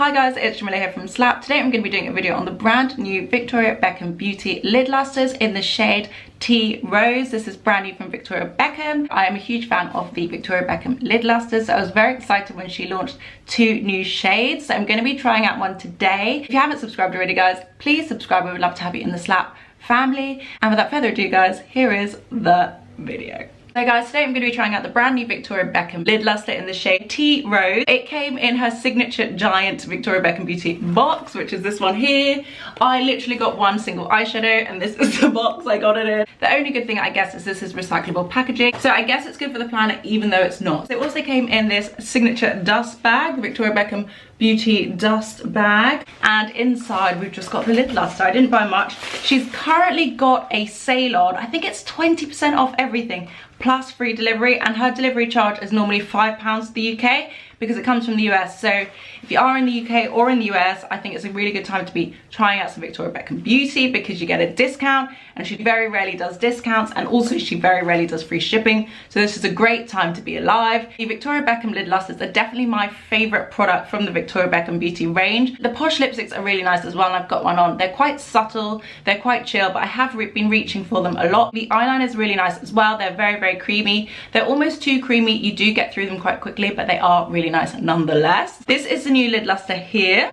Hi guys, it's Jamila here from Slap. Today I'm going to be doing a video on the brand new Victoria Beckham Beauty Lid Lustres in the shade Tea Rose. This is brand new from Victoria Beckham. I am a huge fan of the Victoria Beckham Lid Lustres, so I was very excited when she launched 2 new shades. So I'm going to be trying out one today. If you haven't subscribed already guys, please subscribe. We would love to have you in the Slap family. And without further ado guys, here is the video. So guys, today I'm going to be trying out the brand new Victoria Beckham Lid Lustre in the shade Tea Rose. It came in her signature giant Victoria Beckham Beauty box, which is this one here. I literally got one single eyeshadow and this is the box I got it in. The only good thing I guess is this is recyclable packaging. So I guess it's good for the planet even though it's not. It also came in this signature dust bag, the Victoria Beckham Beauty dust bag. And inside we've just got the Lid Lustre. I didn't buy much. She's currently got a sale on, I think it's 20% off everything, plus free delivery, and her delivery charge is normally £5 to the UK because it comes from the US. So if you are in the UK or in the US, I think it's a really good time to be trying out some Victoria Beckham Beauty because you get a discount, and she very rarely does discounts, and also she very rarely does free shipping. So this is a great time to be alive. The Victoria Beckham Lid Lustres are definitely my favorite product from the Victoria Beckham Beauty range. The Posh lipsticks are really nice as well, and I've got one on. They're quite subtle, they're quite chill, but I have been reaching for them a lot. The eyeliner is really nice as well. They're very, very creamy. They're almost too creamy. You do get through them quite quickly, but they are really nice nonetheless. This is the new Lid Lustre here.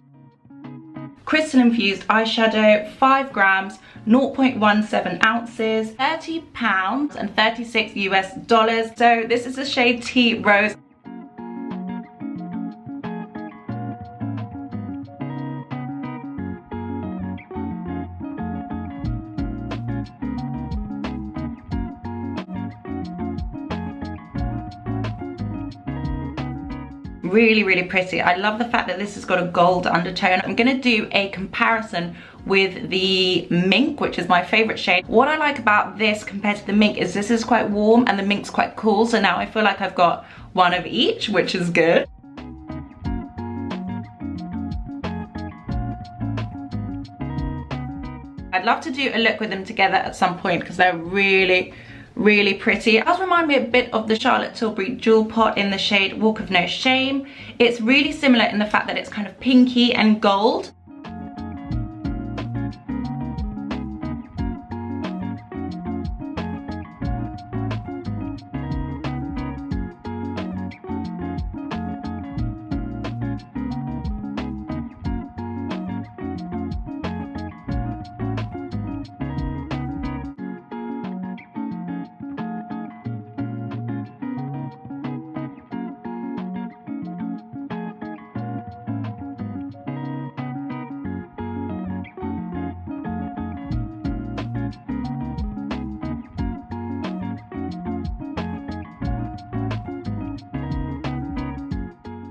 Crystal infused eyeshadow, 5 grams, 0.17 ounces, £30 and 36 US dollars. So this is the shade Tea Rose. Really, really pretty. I love the fact that this has got a gold undertone. I'm gonna do a comparison with the Mink, which is my favorite shade. What I like about this compared to the Mink is this is quite warm and the Mink's quite cool, so now I feel like I've got one of each, which is good. I'd love to do a look with them together at some point because they're really pretty. It does remind me a bit of the Charlotte Tilbury Jewel Pot in the shade Walk of No Shame. It's really similar in the fact that it's kind of pinky and gold.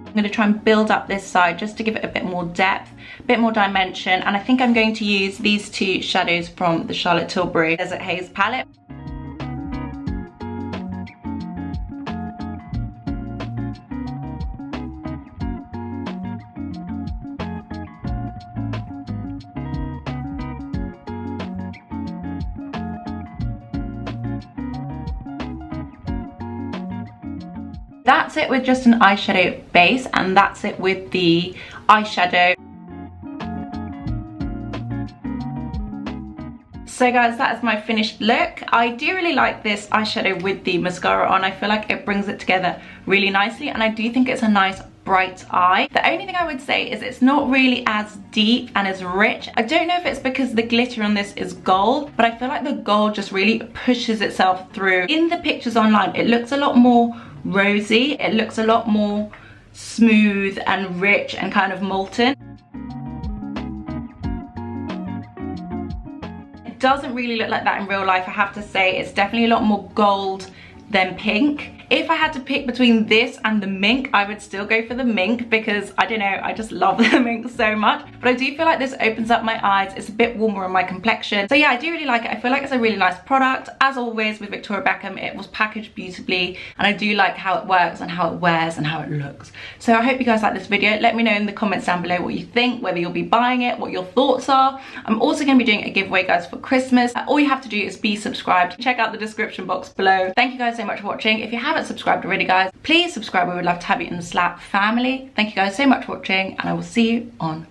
I'm going to try and build up this side just to give it a bit more depth, a bit more dimension, and I think I'm going to use these 2 shadows from the Charlotte Tilbury Desert Haze palette. That's it with just an eyeshadow base, and that's it with the eyeshadow. So guys, that is my finished look. I do really like this eyeshadow with the mascara on. I feel like it brings it together really nicely, and I do think it's a nice bright eye. The only thing I would say is it's not really as deep and as rich. I don't know if it's because the glitter on this is gold, but I feel like the gold just really pushes itself through. In the pictures online, it looks a lot more rosy. It looks a lot more smooth and rich and kind of molten. It doesn't really look like that in real life, I have to say. It's definitely a lot more gold than pink. If I had to pick between this and the Mink, I would still go for the Mink because, I don't know, I just love the Mink so much. But I do feel like this opens up my eyes. It's a bit warmer on my complexion. So yeah, I do really like it. I feel like it's a really nice product. As always with Victoria Beckham, it was packaged beautifully, and I do like how it works and how it wears and how it looks. So I hope you guys like this video. Let me know in the comments down below what you think, whether you'll be buying it, what your thoughts are. I'm also going to be doing a giveaway, guys, for Christmas. All you have to do is be subscribed. Check out the description box below. Thank you guys so much for watching. If you haven't haven't subscribed already, guys, please subscribe. We would love to have you in the Slap family. Thank you guys so much for watching, and I will see you on